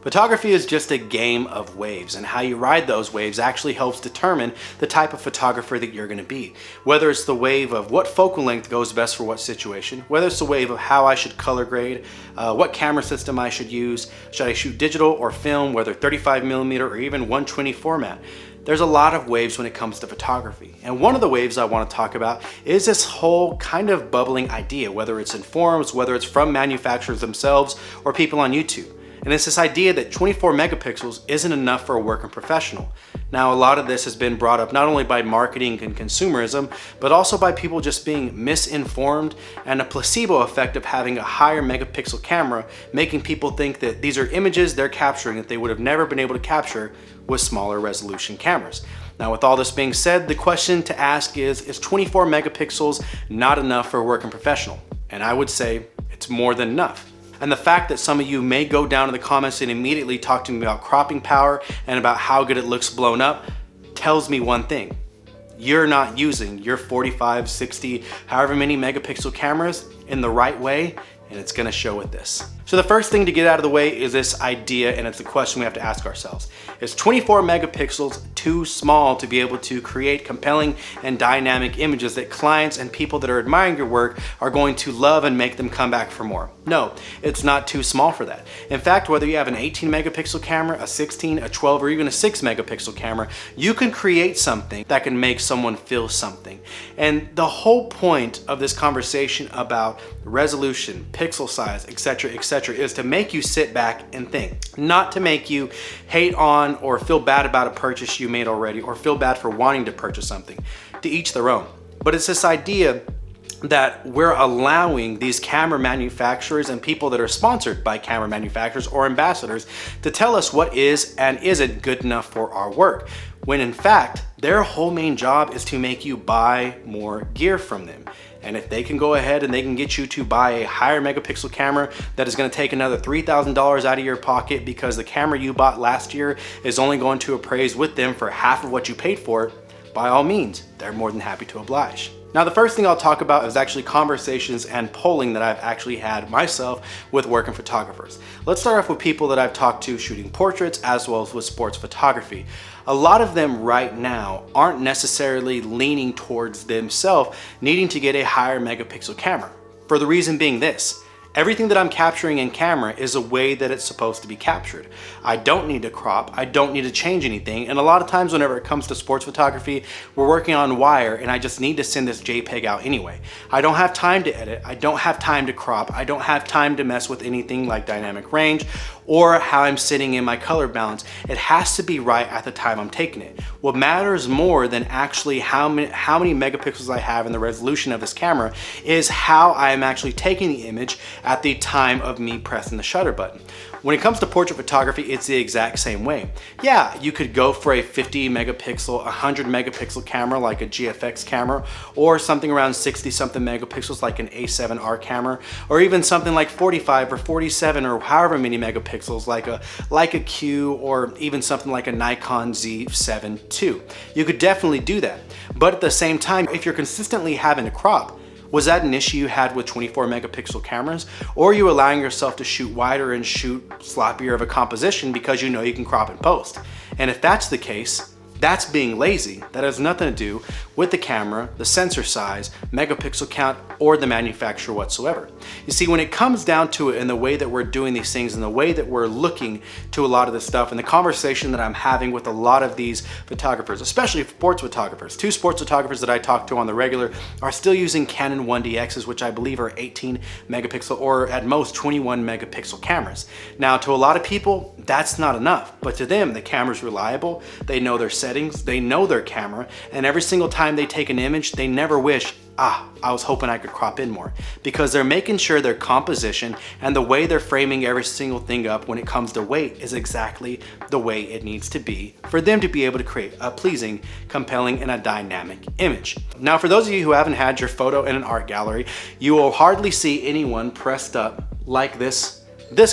Photography is just a game of waves, and how you ride those waves actually helps determine the type of photographer that you're going to be. Whether it's the wave of what focal length goes best for what situation, whether it's the wave of how I should color grade, what camera system I should use, should I shoot digital or film, whether 35mm or even 120 format. There's a lot of waves when it comes to photography. And one of the waves I want to talk about is this whole kind of bubbling idea, whether it's in forums, whether it's from manufacturers themselves or people on YouTube. And it's this idea that 24 megapixels isn't enough for a working professional. Now, a lot of this has been brought up not only by marketing and consumerism, but also by people just being misinformed and a placebo effect of having a higher megapixel camera, making people think that these are images they're capturing that they would have never been able to capture with smaller resolution cameras. Now, with all this being said, the question to ask is 24 megapixels not enough for a working professional? And I would say it's more than enough. And the fact that some of you may go down in the comments and immediately talk to me about cropping power and about how good it looks blown up tells me one thing. You're not using your 45, 60, however many megapixel cameras in the right way, and it's gonna show with this. So the first thing to get out of the way is this idea, and it's a question we have to ask ourselves. Is 24 megapixels too small to be able to create compelling and dynamic images that clients and people that are admiring your work are going to love and make them come back for more? No, it's not too small for that. In fact, whether you have an 18 megapixel camera, a 16, a 12, or even a 6 megapixel camera, you can create something that can make someone feel something. And the whole point of this conversation about resolution, pixel size, etc., is to make you sit back and think, not to make you hate on or feel bad about a purchase you made already or feel bad for wanting to purchase something. To each their own. But it's this idea that we're allowing these camera manufacturers and people that are sponsored by camera manufacturers or ambassadors to tell us what is and isn't good enough for our work, when in fact their whole main job is to make you buy more gear from them. And if they can go ahead and they can get you to buy a higher megapixel camera that is going to take another $3,000 out of your pocket because the camera you bought last year is only going to appraise with them for half of what you paid for, by all means, they're more than happy to oblige. Now, the first thing I'll talk about is actually conversations and polling that I've actually had myself with working photographers. Let's start off with people that I've talked to shooting portraits as well as with sports photography. A lot of them right now aren't necessarily leaning towards themselves needing to get a higher megapixel camera. For the reason being this. Everything that I'm capturing in camera is a way that it's supposed to be captured. I don't need to crop, I don't need to change anything, and a lot of times whenever it comes to sports photography, we're working on wire and I just need to send this JPEG out anyway. I don't have time to edit, I don't have time to crop, I don't have time to mess with anything like dynamic range or how I'm sitting in my color balance. It has to be right at the time I'm taking it. What matters more than actually how many megapixels I have in the resolution of this camera is how I'm actually taking the image at the time of me pressing the shutter button. When it comes to portrait photography, it's the exact same way. Yeah, you could go for a 50 megapixel, 100 megapixel camera like a GFX camera, or something around 60 something megapixels like an A7R camera, or even something like 45 or 47 or however many megapixels like a Q, or even something like a Nikon Z7 II. You could definitely do that. But at the same time, if you're consistently having to crop, was that an issue you had with 24 megapixel cameras? Or are you allowing yourself to shoot wider and shoot sloppier of a composition because you know you can crop and post? And if that's the case, that's being lazy. That has nothing to do with the camera, the sensor size, megapixel count, or the manufacturer whatsoever. You see, when it comes down to it and the way that we're doing these things and the way that we're looking to a lot of this stuff and the conversation that I'm having with a lot of these photographers, especially sports photographers, 2 sports photographers that I talk to on the regular are still using Canon 1DXs, which I believe are 18 megapixel or at most 21 megapixel cameras. Now, to a lot of people, that's not enough, but to them, the camera's reliable, they know their settings, they know their camera, and every single time they take an image, they never wish, I was hoping I could crop in more, because they're making sure their composition and the way they're framing every single thing up when it comes to weight is exactly the way it needs to be for them to be able to create a pleasing, compelling, and a dynamic image. Now, for those of you who haven't had your photo in an art gallery, you will hardly see anyone pressed up like this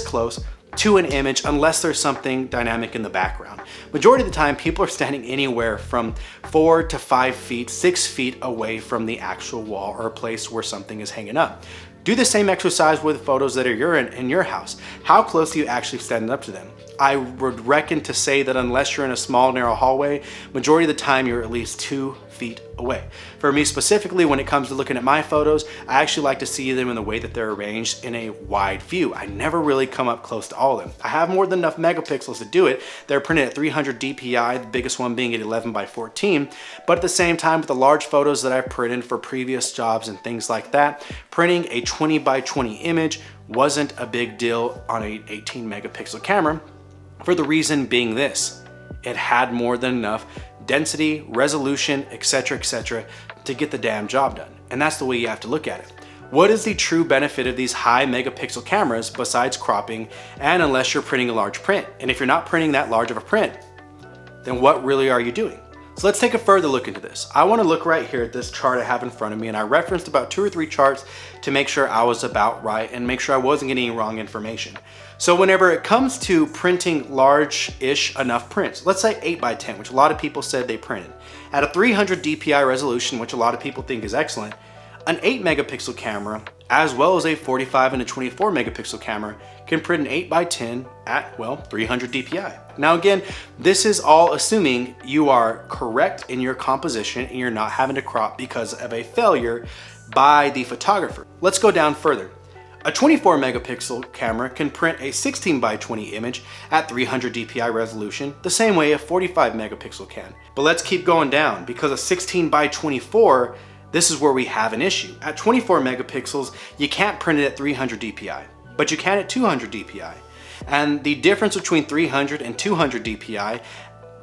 close to an image unless there's something dynamic in the background. Majority of the time, people are standing anywhere from 4 to 5 feet, 6 feet away from the actual wall or a place where something is hanging up. Do the same exercise with photos that are in your house. How close do you actually stand up to them? I would reckon to say that unless you're in a small, narrow hallway, majority of the time you're at least 2 feet away. For me specifically, when it comes to looking at my photos, I actually like to see them in the way that they're arranged in a wide view. I never really come up close to all of them. I have more than enough megapixels to do it. They're printed at 300 DPI, the biggest one being at 11 by 14. But at the same time, with the large photos that I've printed for previous jobs and things like that, printing a 20 by 20 image wasn't a big deal on an 18 megapixel camera, for the reason being this: it had more than enough density, resolution, etc., to get the damn job done. And that's the way you have to look at it. What is the true benefit of these high megapixel cameras besides cropping, and unless you're printing a large print? And if you're not printing that large of a print, then what really are you doing? So let's take a further look into this. I want to look right here at this chart I have in front of me, and I referenced about 2 or 3 charts to make sure I was about right and make sure I wasn't getting any wrong information. So whenever it comes to printing large-ish enough prints, let's say 8 by 10, which a lot of people said they printed, at a 300 DPI resolution, which a lot of people think is excellent, an 8 megapixel camera, as well as a 45 and a 24 megapixel camera, can print an 8 by 10 at, well, 300 DPI. Now again, this is all assuming you are correct in your composition and you're not having to crop because of a failure by the photographer. Let's go down further. A 24 megapixel camera can print a 16 by 20 image at 300 DPI resolution, the same way a 45 megapixel can. But let's keep going down, because a 16 by 24, this is where we have an issue. At 24 megapixels, you can't print it at 300 DPI, but you can at 200 DPI. And the difference between 300 and 200 DPI,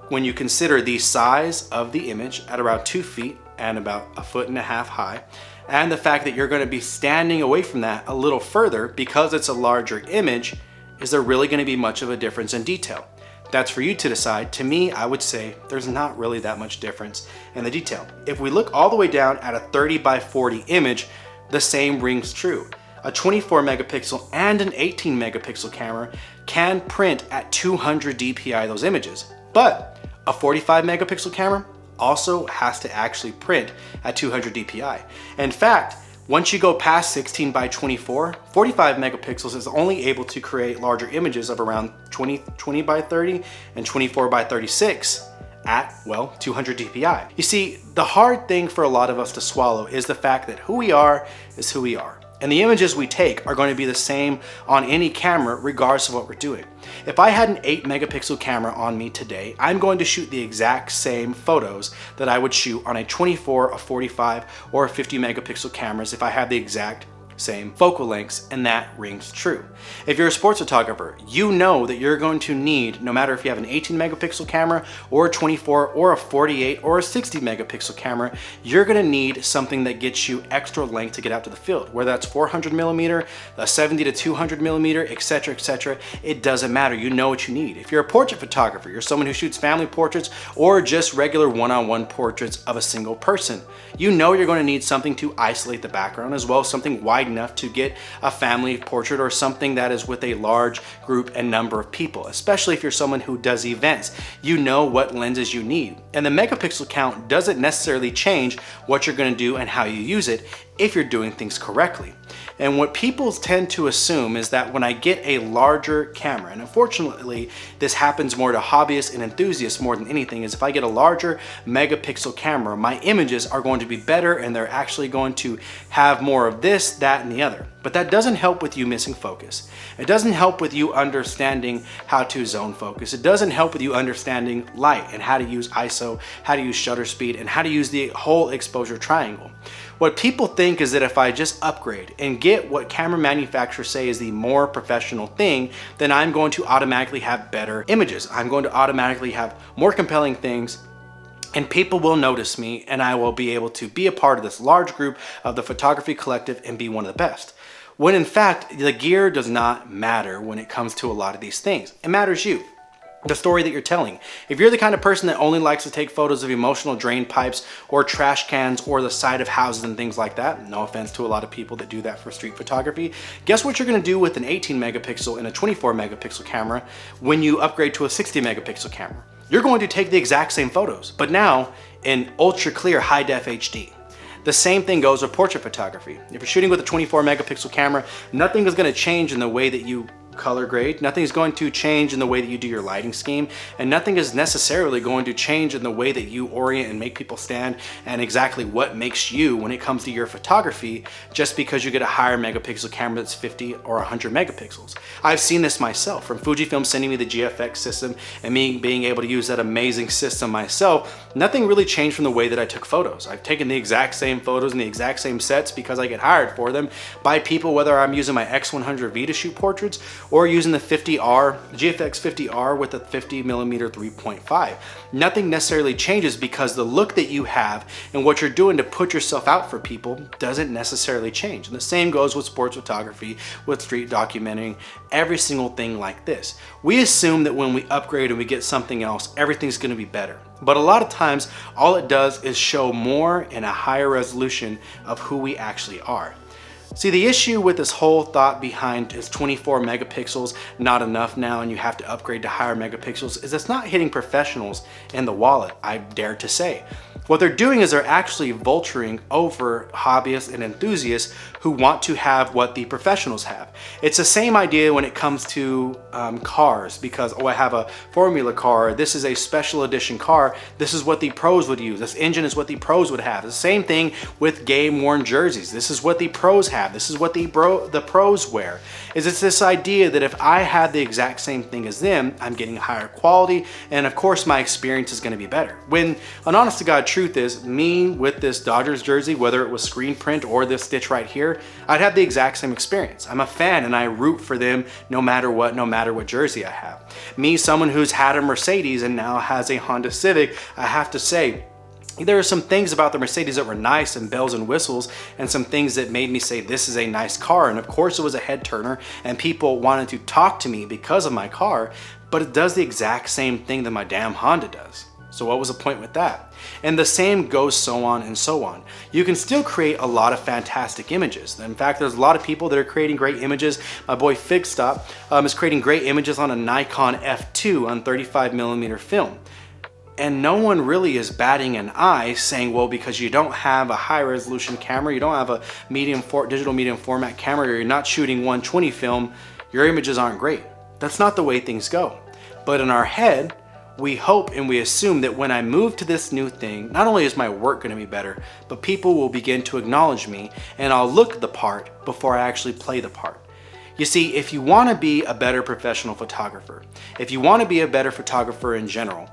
when you consider the size of the image at around 2 feet and about 1.5 feet high, and the fact that you're going to be standing away from that a little further because it's a larger image, is there really going to be much of a difference in detail? That's for you to decide. To me, I would say there's not really that much difference in the detail. If we look all the way down at a 30 by 40 image, the same rings true. A 24 megapixel and an 18 megapixel camera can print at 200 DPI those images, but a 45 megapixel camera also has to actually print at 200 DPI. In fact, once you go past 16 by 24, 45 megapixels is only able to create larger images of around 20 by 30 and 24 by 36 at, well, 200 DPI. You see, the hard thing for a lot of us to swallow is the fact that who we are is who we are. And the images we take are going to be the same on any camera regardless of what we're doing. If I had an 8 megapixel camera on me today, I'm going to shoot the exact same photos that I would shoot on a 24, a 45, or a 50 megapixel cameras if I had the exact same focal lengths, and that rings true. If you're a sports photographer, you know that you're going to need, no matter if you have an 18 megapixel camera or a 24 or a 48 or a 60 megapixel camera, you're going to need something that gets you extra length to get out to the field, whether that's 400 millimeter, a 70 to 200 millimeter, etc. It doesn't matter. You know what you need. If you're a portrait photographer, you're someone who shoots family portraits or just regular one-on-one portraits of a single person, you know you're going to need something to isolate the background, as well as something wide enough to get a family portrait or something that is with a large group and number of people, especially if you're someone who does events. You know what lenses you need. And the megapixel count doesn't necessarily change what you're going to do and how you use it if you're doing things correctly. And what people tend to assume is that when I get a larger camera, and unfortunately this happens more to hobbyists and enthusiasts more than anything, is if I get a larger megapixel camera, my images are going to be better and they're actually going to have more of this, that, and the other. But that doesn't help with you missing focus. It doesn't help with you understanding how to zone focus. It doesn't help with you understanding light and how to use ISO, how to use shutter speed, and how to use the whole exposure triangle. What people think is that if I just upgrade and get what camera manufacturers say is the more professional thing, then I'm going to automatically have better images. I'm going to automatically have more compelling things, and people will notice me, and I will be able to be a part of this large group of the photography collective and be one of the best. When in fact, the gear does not matter when it comes to a lot of these things. It matters you. The story that you're telling. If you're the kind of person that only likes to take photos of emotional drain pipes or trash cans or the side of houses and things like that, no offense to a lot of people that do that for street photography, guess what you're going to do with an 18 megapixel and a 24 megapixel camera when you upgrade to a 60 megapixel camera? You're going to take the exact same photos, but now in ultra clear high def HD. The same thing goes with portrait photography. If you're shooting with a 24 megapixel camera, nothing is going to change in the way that you color grade, nothing is going to change in the way that you do your lighting scheme, and nothing is necessarily going to change in the way that you orient and make people stand and exactly what makes you when it comes to your photography just because you get a higher megapixel camera that's 50 or 100 megapixels. I've seen this myself from Fujifilm sending me the GFX system and me being able to use that amazing system myself. Nothing really changed from the way that I took photos. I've taken the exact same photos and the exact same sets because I get hired for them by people, whether I'm using my X100V to shoot portraits or using the 50R, GFX 50R with a 50mm 3.5. Nothing necessarily changes because the look that you have and what you're doing to put yourself out for people doesn't necessarily change. And the same goes with sports photography, with street documenting, every single thing like this. We assume that when we upgrade and we get something else, everything's gonna be better. But a lot of times, all it does is show more and a higher resolution of who we actually are. See, the issue with this whole thought behind is 24 megapixels not enough now and you have to upgrade to higher megapixels is it's not hitting professionals in the wallet, I dare to say. What they're doing is they're actually vulturing over hobbyists and enthusiasts who want to have what the professionals have. It's the same idea when it comes to cars because, oh, I have a formula car, this is a special edition car, this is what the pros would use, this engine is what the pros would have. The same thing with game worn jerseys. This is what the pros have, this is what the pros wear. It's this idea that if I had the exact same thing as them, I'm getting higher quality and of course my experience is going to be better. When an honest to God truth is, me with this Dodgers jersey, whether it was screen print or this stitch right here, I'd have the exact same experience. I'm a fan and I root for them no matter what jersey I have. Me, someone who's had a Mercedes and now has a Honda Civic, I have to say, there are some things about the Mercedes that were nice and bells and whistles and some things that made me say this is a nice car, and of course it was a head turner and people wanted to talk to me because of my car, but it does the exact same thing that my damn Honda does. So what was the point with that? And the same goes so on and so on. You can still create a lot of fantastic images. In fact, there's a lot of people that are creating great images. My boy Figstop is creating great images on a Nikon F2 on 35mm film. And no one really is batting an eye saying, well, because you don't have a high resolution camera, you don't have a digital medium format camera, or you're not shooting 120 film, your images aren't great. That's not the way things go. But in our head, we hope and we assume that when I move to this new thing, not only is my work going to be better, but people will begin to acknowledge me and I'll look the part before I actually play the part. You see, if you want to be a better professional photographer, if you want to be a better photographer in general,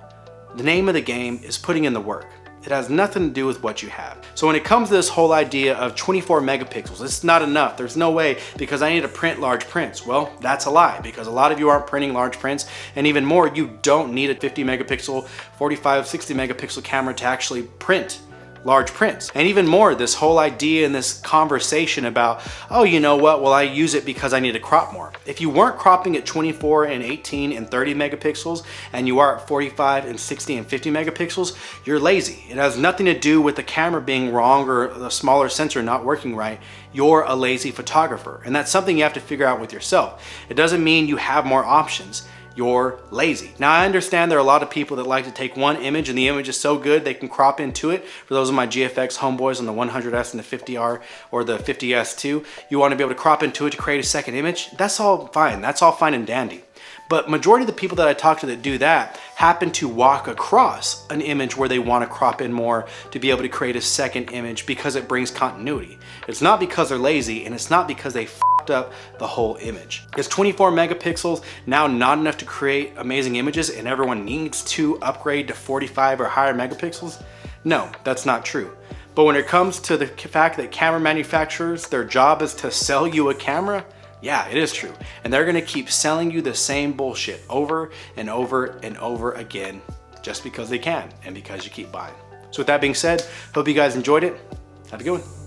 the name of the game is putting in the work. It has nothing to do with what you have. So when it comes to this whole idea of 24 megapixels, it's not enough. There's no way because I need to print large prints. Well, that's a lie because a lot of you aren't printing large prints, and even more, you don't need a 50 megapixel, 45, 60 megapixel camera to actually print large prints. And even more, this whole idea and this conversation about, oh, you know what, well, I use it because I need to crop more. If you weren't cropping at 24 and 18 and 30 megapixels and you are at 45 and 60 and 50 megapixels, you're lazy. It has nothing to do with the camera being wrong or a smaller sensor not working right. You're a lazy photographer, and that's something you have to figure out with yourself. It doesn't mean you have more options. You're lazy. Now I understand there are a lot of people that like to take one image and the image is so good they can crop into it. For those of my GFX homeboys on the 100S and the 50R or the 50S2, you want to be able to crop into it to create a second image. That's all fine. That's all fine and dandy. But majority of the people that I talk to that do that happen to walk across an image where they want to crop in more to be able to create a second image because it brings continuity. It's not because they're lazy and it's not because they f***ed up the whole image. Is 24 megapixels now not enough to create amazing images and everyone needs to upgrade to 45 or higher megapixels? No, that's not true. But when it comes to the fact that camera manufacturers, their job is to sell you a camera, yeah, it is true. And they're gonna keep selling you the same bullshit over and over and over again just because they can and because you keep buying. So with that being said, hope you guys enjoyed it. Have a good one.